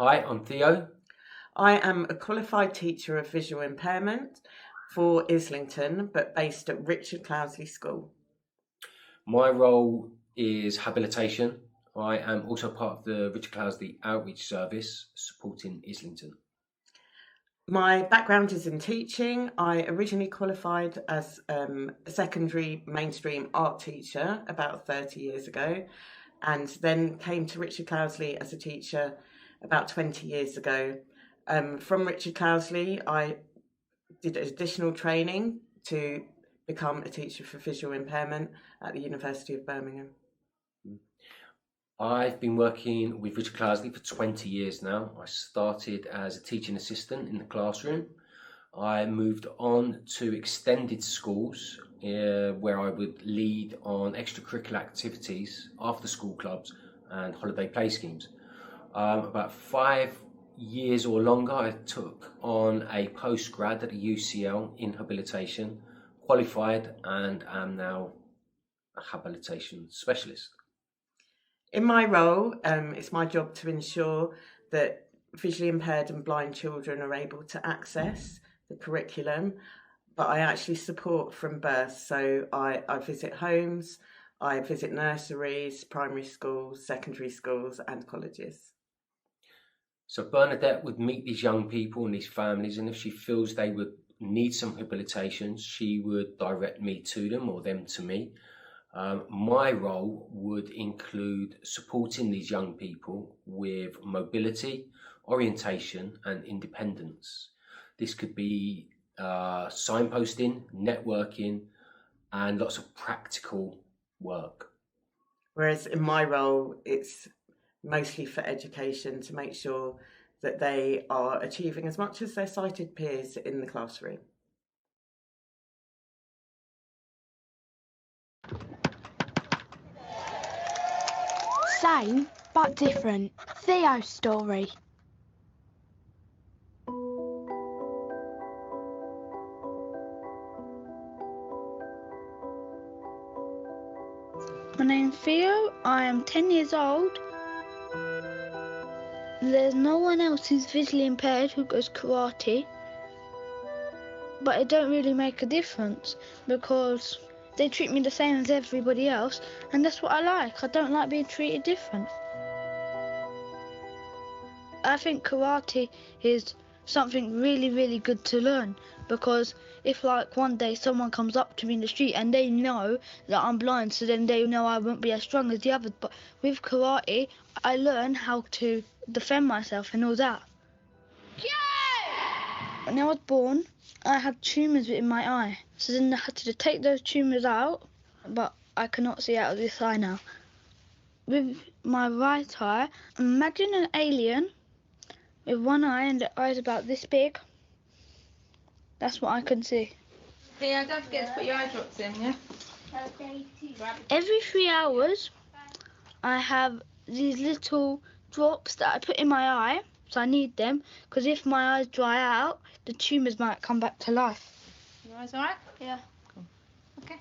Hi, I'm Theo. I am a qualified teacher of visual impairment for Islington, but based at Richard Cloudesley School. My role is habilitation. I am also part of the Richard Cloudesley Outreach Service supporting Islington. My background is in teaching. I originally qualified as a secondary mainstream art teacher about 30 years ago, and then came to Richard Cloudesley as a teacher about 20 years ago. From Richard Cloudesley, I did additional training to become a teacher for visual impairment at the University of Birmingham. I've been working with Richard Cloudesley for 20 years now. I started as a teaching assistant in the classroom. I moved on to extended schools where I would lead on extracurricular activities, after school clubs and holiday play schemes. About 5 years or longer, I took on a postgrad at the UCL in habilitation, qualified, and am now a habilitation specialist. In my role, it's my job to ensure that visually impaired and blind children are able to access the curriculum, but I actually support from birth. So I visit homes, I visit nurseries, primary schools, secondary schools, and colleges. So Bernadette would meet these young people and these families, and if she feels they would need some rehabilitation, she would direct me to them or them to me. My role would include supporting these young people with mobility, orientation, and independence. This could be signposting, networking, and lots of practical work. Whereas in my role, it's mostly for education to make sure that they are achieving as much as their sighted peers in the classroom. Same, but different. Theo's story. My name's Theo, I am 10 years old. There's no one else who's visually impaired who goes karate, but it don't really make a difference because they treat me the same as everybody else, and that's what I like. I don't like being treated different. I think karate is something really, really good to learn because if like one day someone comes up to me in the street and they know that I'm blind, so then they know I won't be as strong as the others, but with karate I learn how to defend myself and all that. Yeah! When I was born I had tumours in my eye, so then I had to take those tumours out, but I cannot see out of this eye now. With my right eye, imagine an alien with one eye and the eye's about this big. That's what I can see. Yeah, don't forget to put your eye drops in, yeah? Every 3 hours I have these little drops that I put in my eye, so I need them, because if my eyes dry out, the tumours might come back to life. Your eyes alright? Yeah. Cool. Okay.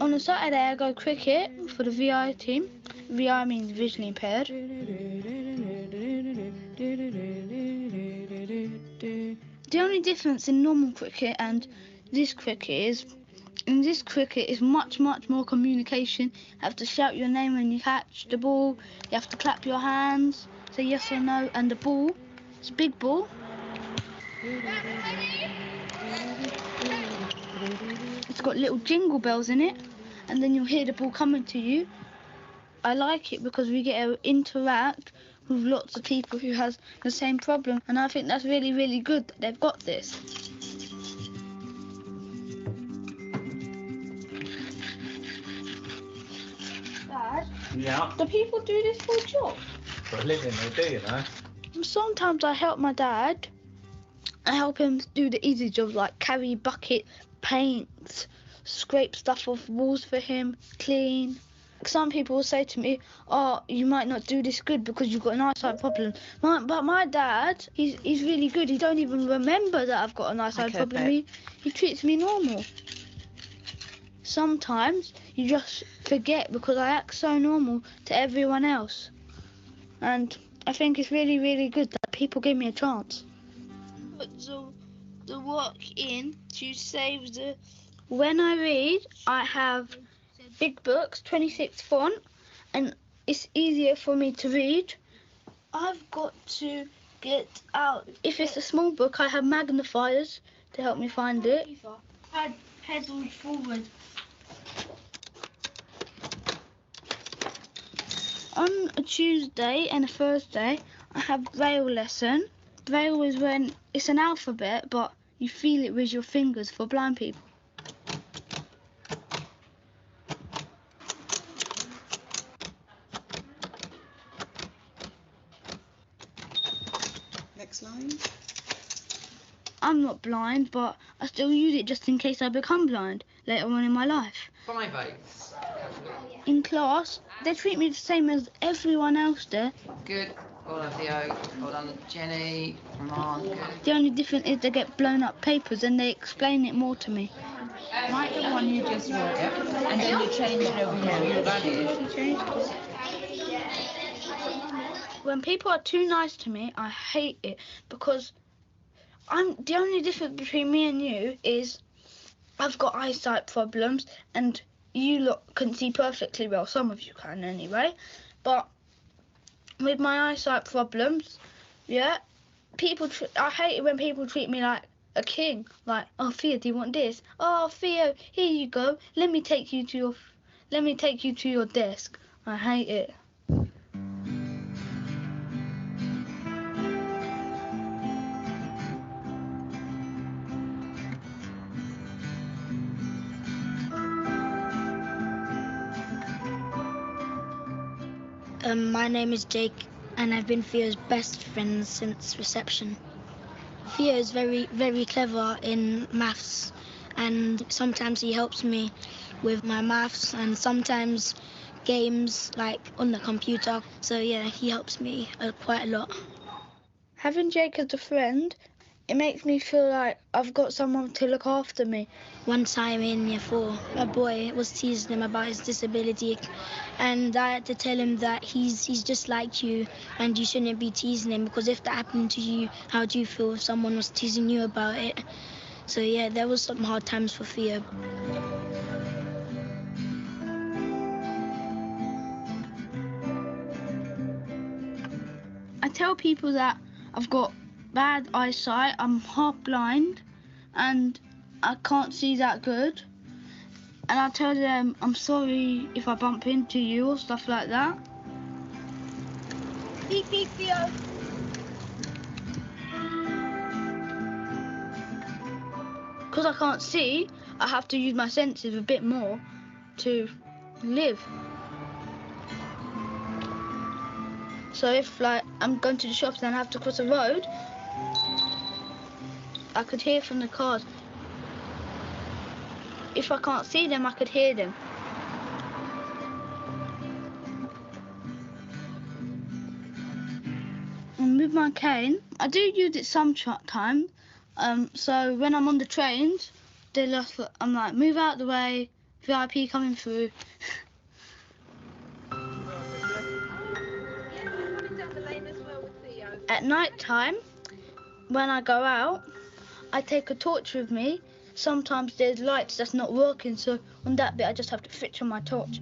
On a Saturday I go cricket for the VI team. VI means visually impaired. The only difference in normal cricket and this cricket is, in this cricket is much more communication. You have to shout your name when you catch the ball, you have to clap your hands, say yes or no, and the ball, it's a big ball. It's got little jingle bells in it, and then you'll hear the ball coming to you. I like it because we get to interact with lots of people who has the same problem, and I think that's really, really good that they've got this. Dad? Yeah. Do people do this for a job? For a living, they do, you know. Sometimes I help my dad. I help him do the easy jobs like carry bucket, paint, scrape stuff off walls for him, clean. Some people will say to me, oh, you might not do this good because you've got an eyesight problem. But my dad, he's really good. He don't even remember that I've got an eyesight problem. He treats me normal. Sometimes you just forget because I act so normal to everyone else. And I think it's really, really good that people give me a chance. Put the work in to save the... When I read, I have big books, 26 font, and it's easier for me to read. I've got to get out. If it's a small book, I have magnifiers to help me find it. I pedalled forward. On a Tuesday and a Thursday, I have Braille lesson. Braille is when it's an alphabet, but you feel it with your fingers for blind people. Next line. I'm not blind, but I still use it just in case I become blind later on in my life. 5/8. In class, they treat me the same as everyone else there. Good. Well done, Theo. Well done, Jenny. Ron. Good. The only difference is they get blown up papers and they explain it more to me. Write the one you just wrote, and then you change it over here. When people are too nice to me, I hate it because the only difference between me and you is I've got eyesight problems and you lot can see perfectly well. Some of you can anyway. But with my eyesight problems, yeah, I hate it when people treat me like a king. Like, oh, Theo, do you want this? Oh, Theo, here you go. Let me take you to your desk. I hate it. My name is Jake, and I've been Theo's best friend since reception. Theo is very, very clever in maths, and sometimes he helps me with my maths, and sometimes games like on the computer. So yeah, he helps me quite a lot. Having Jake as a friend, it makes me feel like I've got someone to look after me. One time in year 4, a boy was teasing him about his disability, and I had to tell him that he's just like you and you shouldn't be teasing him, because if that happened to you, how do you feel if someone was teasing you about it? So yeah, there was some hard times for Theo. I tell people that I've got bad eyesight, I'm half blind and I can't see that good, and I tell them I'm sorry if I bump into you or stuff like that. Beep beep Theo. Because I can't see, I have to use my senses a bit more to live. So if like I'm going to the shops and I have to cross a road, I could hear from the cars. If I can't see them, I could hear them. And with my cane, I do use it sometimes. So when I'm on the trains, I'm like, move out the way, VIP coming through. At night time, when I go out, I take a torch with me. Sometimes there's lights that's not working, so on that bit I just have to switch on my torch.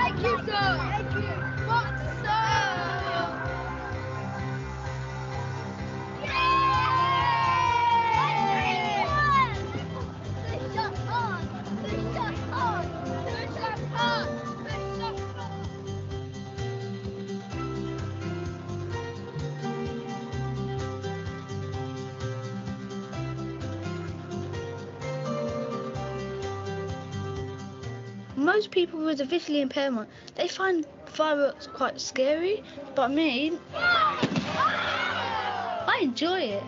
Thank you, sir. Thank you. What, sir? Most people with a visually impairment, they find fireworks quite scary, but me, I enjoy it.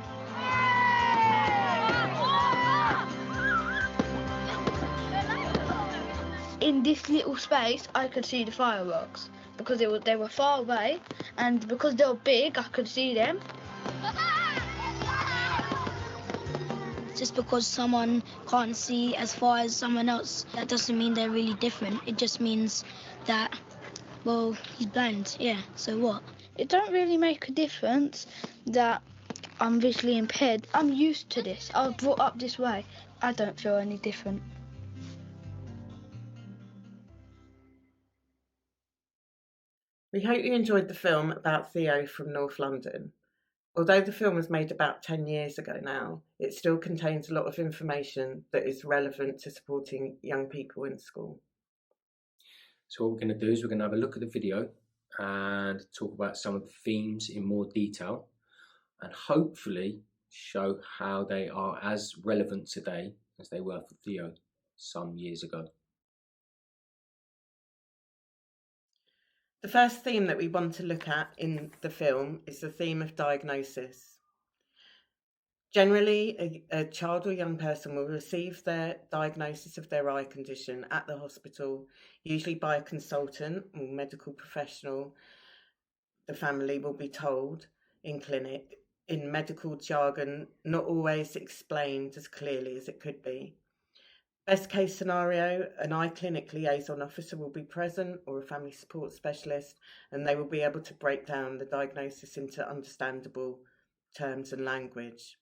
In this little space, I could see the fireworks because they were far away, and because they were big, I could see them. Just because someone can't see as far as someone else, that doesn't mean they're really different. It just means that, well, he's blind, yeah, so what? It don't really make a difference that I'm visually impaired. I'm used to this. I was brought up this way. I don't feel any different. We hope you enjoyed the film about Theo from North London. Although the film was made about 10 years ago now, it still contains a lot of information that is relevant to supporting young people in school. So what we're going to do is we're going to have a look at the video and talk about some of the themes in more detail, and hopefully show how they are as relevant today as they were for Theo some years ago. The first theme that we want to look at in the film is the theme of diagnosis. Generally, a child or young person will receive their diagnosis of their eye condition at the hospital, usually by a consultant or medical professional. The family will be told in clinic, in medical jargon, not always explained as clearly as it could be. Best case scenario, an eye clinic liaison officer will be present, or a family support specialist, and they will be able to break down the diagnosis into understandable terms and language.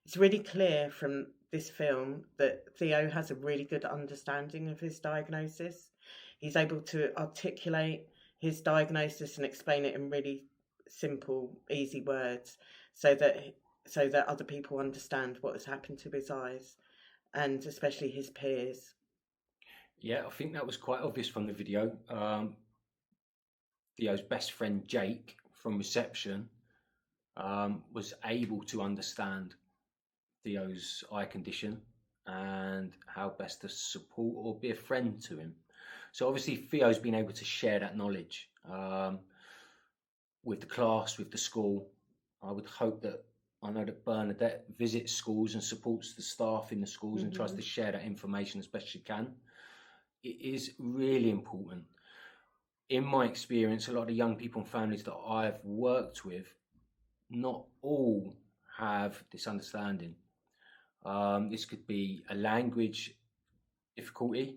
It's really clear from this film that Theo has a really good understanding of his diagnosis. He's able to articulate his diagnosis and explain it in really simple, easy words, so that other people understand what has happened to his eyes, and especially his peers. Yeah, I think that was quite obvious from the video. Theo's best friend Jake from reception was able to understand Theo's eye condition and how best to support or be a friend to him. So obviously Theo's been able to share that knowledge with the class, with the school. I would hope that, I know that Bernadette visits schools and supports the staff in the schools and tries to share that information as best she can. It is really important. In my experience, a lot of the young people and families that I've worked with, not all have this understanding. This could be a language difficulty.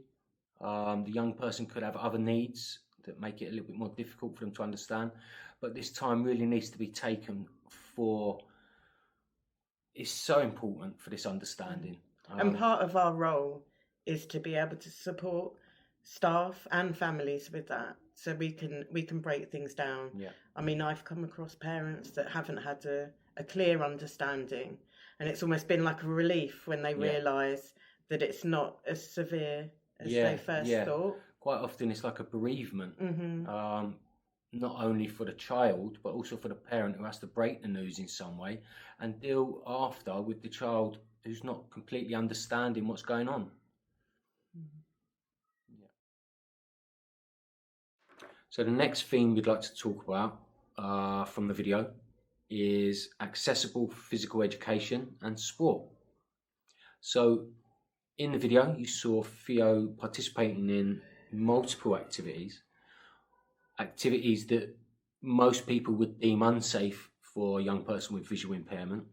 The young person could have other needs that make it a little bit more difficult for them to understand. But this time really needs to be taken for, it's so important for this understanding. And part of our role is to be able to support staff and families with that, so we can break things down. Yeah. I mean, I've come across parents that haven't had a clear understanding, and it's almost been like a relief when they realise that it's not as severe as they first thought. Quite often it's like a bereavement, not only for the child but also for the parent who has to break the news in some way and deal after with the child who's not completely understanding what's going on. So the next theme we'd like to talk about from the video is accessible physical education and sport. So in the video you saw Theo participating in multiple activities that most people would deem unsafe for a young person with visual impairment.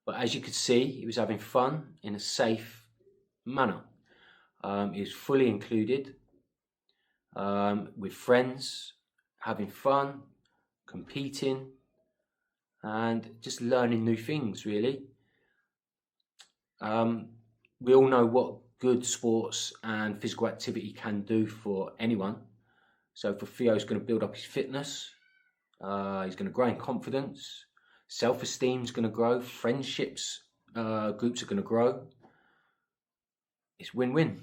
But as you could see, he was having fun in a safe manner. He was fully included, with friends, having fun, competing, and just learning new things, really. We all know what good sports and physical activity can do for anyone. So for Theo, he's going to build up his fitness, he's going to grow in confidence, self-esteem is going to grow, friendships, groups are going to grow. It's win-win.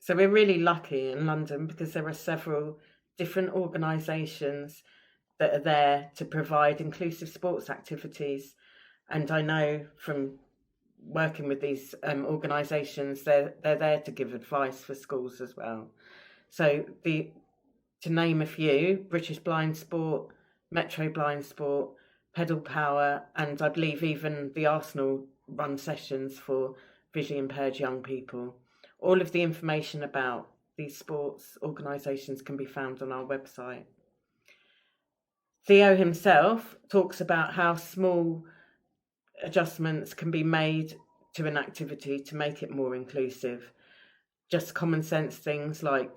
So we're really lucky in London because there are several different organisations that are there to provide inclusive sports activities. And I know from working with these organisations, they're there to give advice for schools as well. So to name a few, British Blind Sport, Metro Blind Sport, Pedal Power, and I believe even the Arsenal run sessions for visually impaired young people. All of the information about these sports organisations can be found on our website. Theo himself talks about how small adjustments can be made to an activity to make it more inclusive. Just common sense things like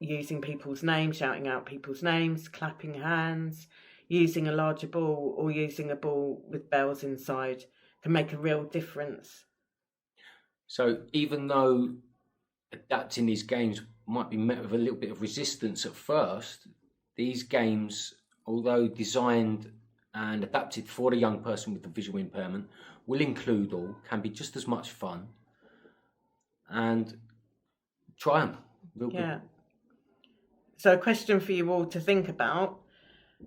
using people's names, shouting out people's names, clapping hands, using a larger ball or using a ball with bells inside can make a real difference. So even though adapting these games might be met with a little bit of resistance at first, these games, although designed and adapted for the young person with the visual impairment, will include all, can be just as much fun, and try them. Yeah. So a question for you all to think about: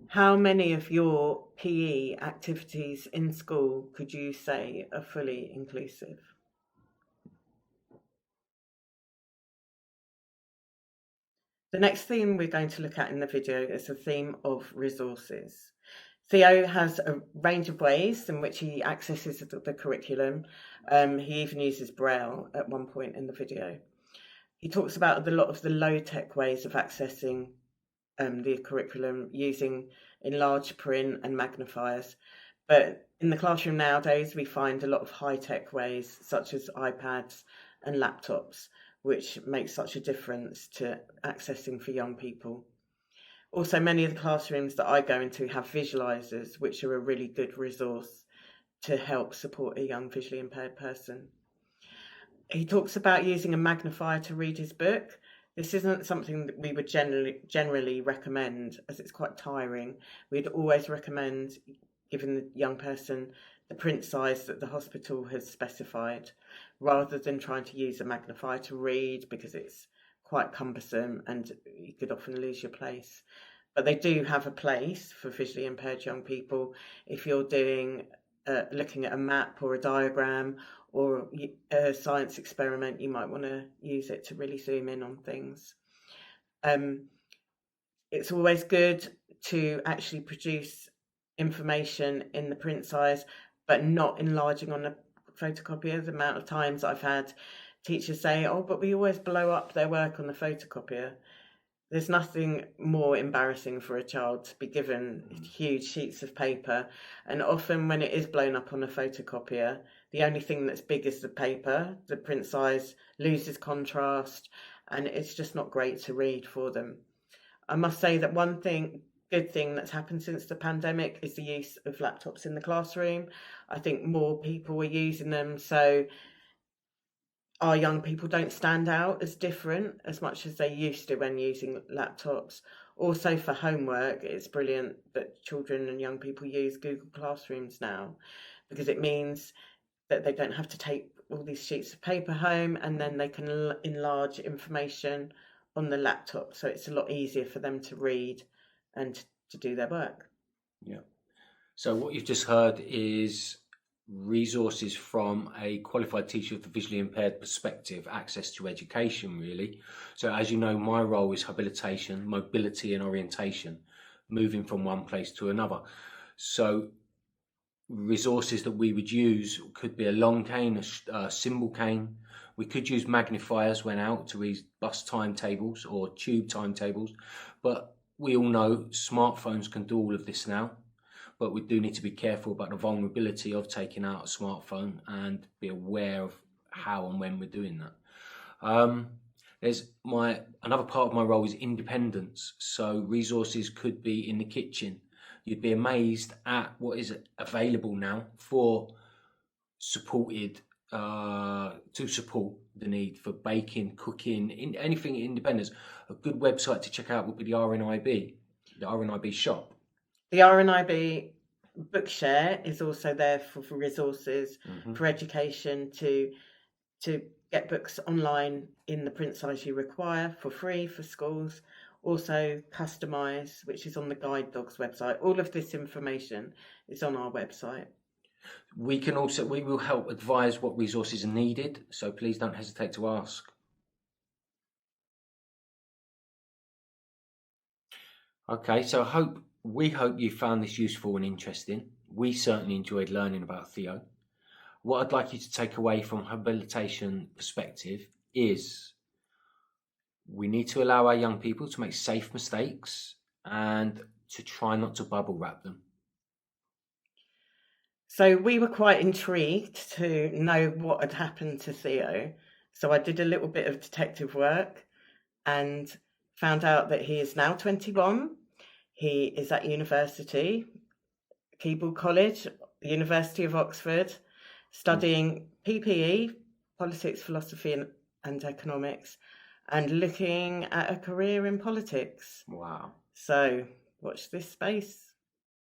how many of your PE activities in school could you say are fully inclusive? The next theme we're going to look at in the video is the theme of resources. Theo has a range of ways in which he accesses the curriculum. He even uses Braille at one point in the video. He talks about a lot of the low-tech ways of accessing the curriculum using enlarged print and magnifiers. But in the classroom nowadays, we find a lot of high-tech ways, such as iPads and laptops, which makes such a difference to accessing for young people. Also, many of the classrooms that I go into have visualizers, which are a really good resource to help support a young visually impaired person. He talks about using a magnifier to read his book. This isn't something that we would generally recommend, as it's quite tiring. We'd always recommend giving the young person the print size that the hospital has specified, rather than trying to use a magnifier to read, because it's quite cumbersome and you could often lose your place. But they do have a place for visually impaired young people. If you're doing looking at a map or a diagram or a science experiment, you might want to use it to really zoom in on things. It's always good to actually produce information in the print size, but not enlarging on a photocopier. The amount of times I've had teachers say, "Oh, but we always blow up their work on the photocopier." There's nothing more embarrassing for a child to be given huge sheets of paper, and often when it is blown up on a photocopier, the only thing that's big is the paper. The print size loses contrast, and it's just not great to read for them. I must say that one good thing that's happened since the pandemic is the use of laptops in the classroom. I think more people are using them, so our young people don't stand out as different as much as they used to when using laptops. Also for homework, it's brilliant that children and young people use Google Classrooms now, because it means that they don't have to take all these sheets of paper home, and then they can enlarge information on the laptop. So it's a lot easier for them to read and to do their work. Yeah. So what you've just heard is resources from a qualified teacher of the visually impaired perspective, access to education, really. So as you know, my role is habilitation, mobility and orientation, moving from one place to another. So resources that we would use could be a long cane, a symbol cane. We could use magnifiers when out to read bus timetables or tube timetables, but we all know smartphones can do all of this now. But we do need to be careful about the vulnerability of taking out a smartphone and be aware of how and when we're doing that. Another part of my role is independence. So resources could be in the kitchen. You'd be amazed at what is available now for to support the need for baking, cooking, anything independence. A good website to check out would be the RNIB shop. The RNIB Bookshare is also there for resources, for education, to get books online in the print size you require for free for schools. Also Customise, which is on the Guide Dogs website. All of this information is on our website. We will help advise what resources are needed, so please don't hesitate to ask. Okay, so we hope you found this useful and interesting. We certainly enjoyed learning about Theo. What I'd like you to take away from habilitation perspective is we need to allow our young people to make safe mistakes and to try not to bubble wrap them. So we were quite intrigued to know what had happened to Theo. So I did a little bit of detective work and found out that he is now 21. He is at university, Keble College, the University of Oxford, studying PPE, politics, philosophy and economics, and looking at a career in politics. Wow. So watch this space.